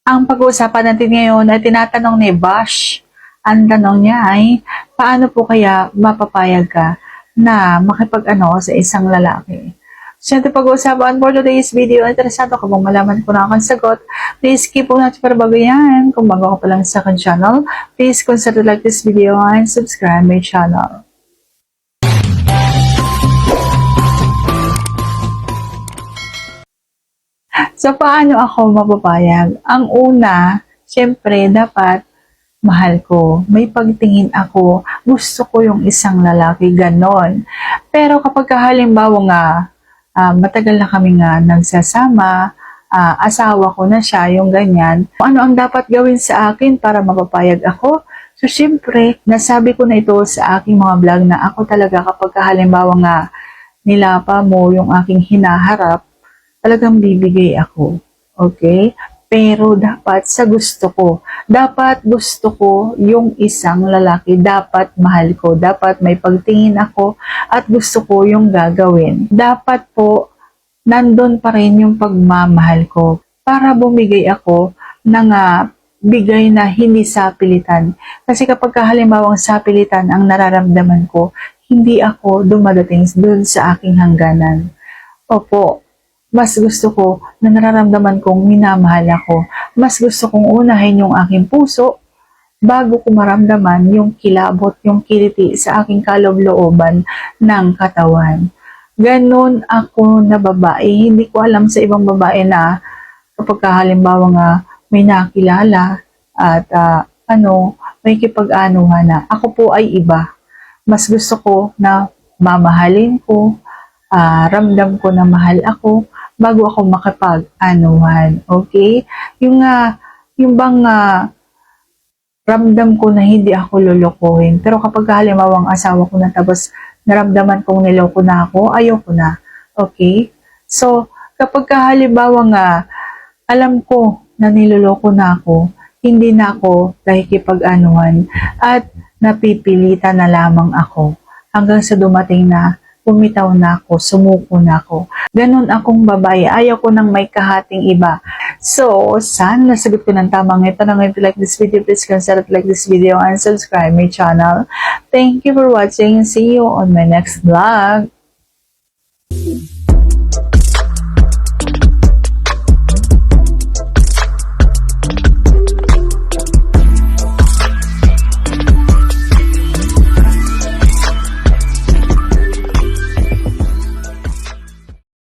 Ang pag-uusapan natin ngayon ay tinatanong ni Bash. Ang tanong niya ay, paano po kaya mapapayag ka na makipag-ano sa isang lalaki? So, ito pag-uusapan for today's video. Interesado ka bang malaman kung na akong sagot? Please keep on natin para bago yan. Kung bago ka pa lang sa akin channel, please consider like this video and subscribe my channel. So, paano ako mapapayag? Ang una, syempre, dapat mahal ko. May pagtingin ako. Gusto ko yung isang lalaki, ganon. Pero kapag halimbawa nga, matagal na kami nga nagsasama, asawa ko na siya, yung ganyan, ano ang dapat gawin sa akin para mapapayag ako? So, syempre, nasabi ko na ito sa aking mga vlog na ako talaga kapag halimbawa nga, nilapa mo yung aking hinaharap, talagang bibigay ako. Okay? Pero dapat sa gusto ko. Dapat gusto ko yung isang lalaki. Dapat mahal ko. Dapat may pagtingin ako at gusto ko yung gagawin. Dapat po, nandun pa rin yung pagmamahal ko para bumigay ako ng bigay na hindi sapilitan. Kasi kapag halimbawang sapilitan ang nararamdaman ko, hindi ako dumadating dun sa aking hangganan. Opo, mas gusto ko na nararamdaman kong minamahal ako. Mas gusto kong unahin yung aking puso bago ko maramdaman yung kilabot, yung kiliti sa aking kaloob-looban ng katawan. Ganon ako na babae. Hindi ko alam sa ibang babae na kapag halimbawa nga may nakilala at may kipag-anuhan na. Ako po ay iba. Mas gusto ko na mamahalin ko, ramdam ko na mahal ako bago ako makipag-anuhan. Okay? Yung bang ramdam ko na hindi ako lolokohin. Pero kapag halimbawa ang asawa ko na tapos naramdaman kong niloko na ako, ayoko na. Okay? So, kapag halimbawa nga alam ko na niloloko na ako, hindi na ako nakikipag-anuhan at napipilitan na lamang ako hanggang sa dumating na pumitaw na ako, sumuko na ako. Ganon akong babae. Ayaw ko nang may kahating iba. So, sana nasagot ko ng tamang ito. If you like this video, please consider to like this video and subscribe my channel. Thank you for watching. See you on my next vlog.